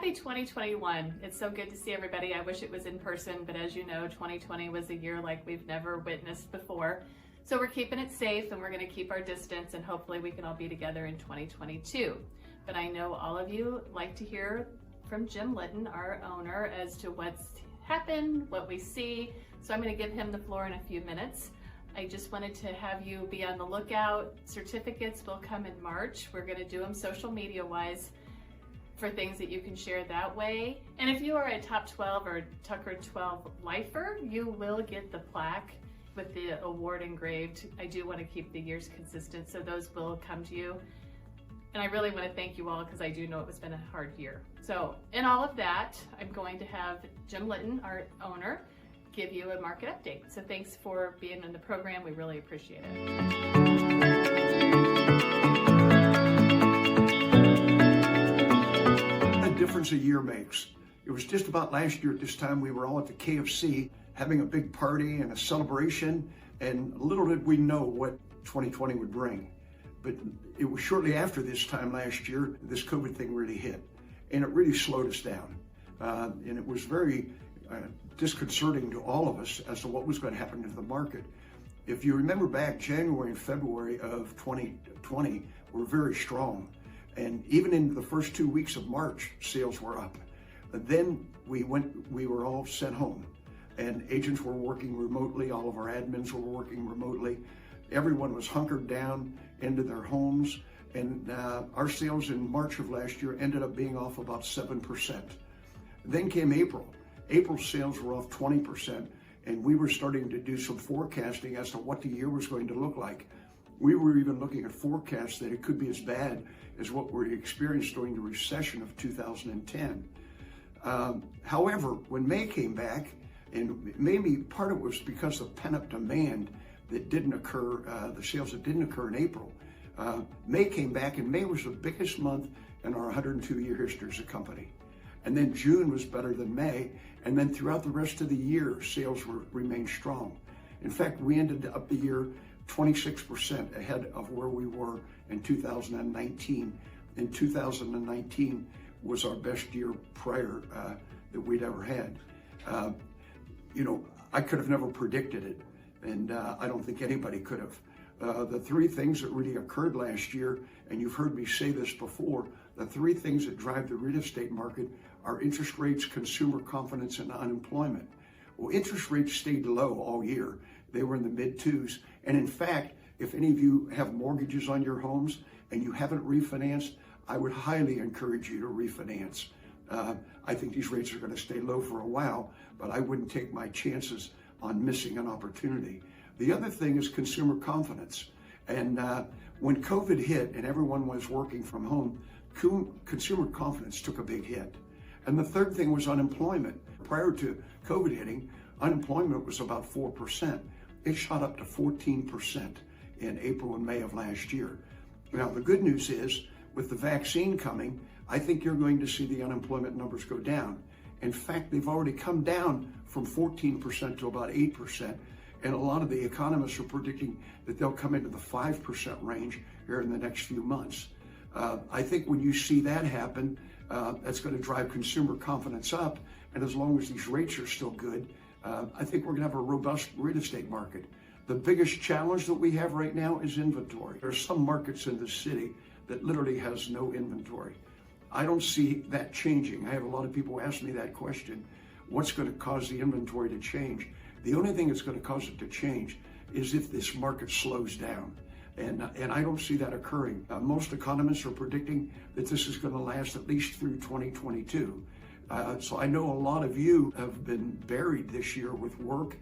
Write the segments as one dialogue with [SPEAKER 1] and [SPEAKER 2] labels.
[SPEAKER 1] Happy 2021. It's so good to see everybody. I wish it was in person, but as you know, 2020 was a year like we've never witnessed before. So we're keeping it safe and we're going to keep our distance, and hopefully we can all be together in 2022. But I know all of you like to hear from Jim Litton, our owner, as to what's happened, what we see. So I'm going to give him the floor in a few minutes. I just wanted to have you be on the lookout. Certificates will come in March. We're going to do them social media wise for things that you can share that way. And if you are a top 12 or Tucker 12 lifer, you will get the plaque with the award engraved. I do want to keep the years consistent, so those will come to you. And I really want to thank you all because I do know it has been a hard year. So in all of that, I'm going to have Jim Litton, our owner, give you a market update. So thanks for being in the program. We really appreciate it.
[SPEAKER 2] Difference a year makes. It was just about last year at this time we were all at the KFC having a big party and a celebration, and little did we know what 2020 would bring. But it was shortly after this time last year this COVID thing really hit, and it really slowed us down. And it was very disconcerting to all of us as to what was going to happen to the market. If you remember back, January and February of 2020 were very strong. And even in the first 2 weeks of March, sales were up. Then we were all sent home, and agents were working remotely. All of our admins were working remotely. Everyone was hunkered down into their homes. And our sales in March of last year ended up being off about 7%. Then came April. April sales were off 20%. And we were starting to do some forecasting as to what the year was going to look like. We were even looking at forecasts that it could be as bad as what we experienced during the recession of 2010. However, when May came back, and maybe part of it was because of pent-up demand that didn't occur, the sales that didn't occur in April, May came back, and May was the biggest month in our 102-year history as a company. And then June was better than May, and then throughout the rest of the year, sales remained strong. In fact, we ended up the year 26% ahead of where we were in 2019. And 2019 was our best year prior that we'd ever had. I could have never predicted it, and I don't think anybody could have. The three things that really occurred last year, and you've heard me say this before, the three things that drive the real estate market are interest rates, consumer confidence, and unemployment. Well, interest rates stayed low all year. They were in the mid-2s. And in fact, if any of you have mortgages on your homes and you haven't refinanced, I would highly encourage you to refinance. I think these rates are going to stay low for a while, but I wouldn't take my chances on missing an opportunity. The other thing is consumer confidence. And when COVID hit and everyone was working from home, consumer confidence took a big hit. And the third thing was unemployment. Prior to COVID hitting, unemployment was about 4%. It shot up to 14% in April and May of last year. Now, the good news is, with the vaccine coming, I think you're going to see the unemployment numbers go down. In fact, they've already come down from 14% to about 8%. And a lot of the economists are predicting that they'll come into the 5% range here in the next few months. I think when you see that happen, that's going to drive consumer confidence up. And as long as these rates are still good, I think we're going to have a robust real estate market. The biggest challenge that we have right now is inventory. There are some markets in the city that literally has no inventory. I don't see that changing. I have a lot of people ask me that question. What's going to cause the inventory to change? The only thing that's going to cause it to change is if this market slows down. And I don't see that occurring. Most economists are predicting that this is going to last at least through 2022. So I know a lot of you have been buried this year with work.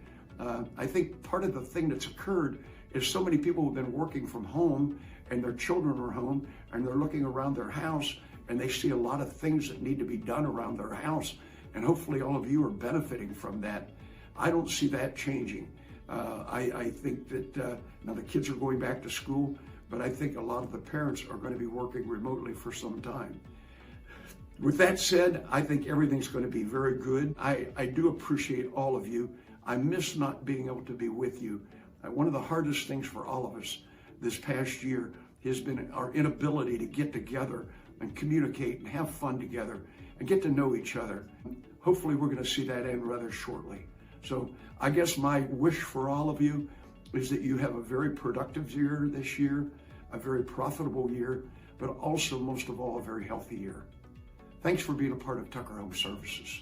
[SPEAKER 2] I think part of the thing that's occurred is so many people have been working from home, and their children are home, and they're looking around their house, and they see a lot of things that need to be done around their house. And hopefully all of you are benefiting from that. I don't see that changing. I think that now the kids are going back to school, but I think a lot of the parents are going to be working remotely for some time. With that said, I think everything's going to be very good. I do appreciate all of you. I miss not being able to be with you. One of the hardest things for all of us this past year has been our inability to get together and communicate and have fun together. and get to know each other. Hopefully we're going to see that end rather shortly. So I guess my wish for all of you is that you have a very productive year this year, a very profitable year, but also most of all a very healthy year. Thanks for being a part of Tucker Home Services.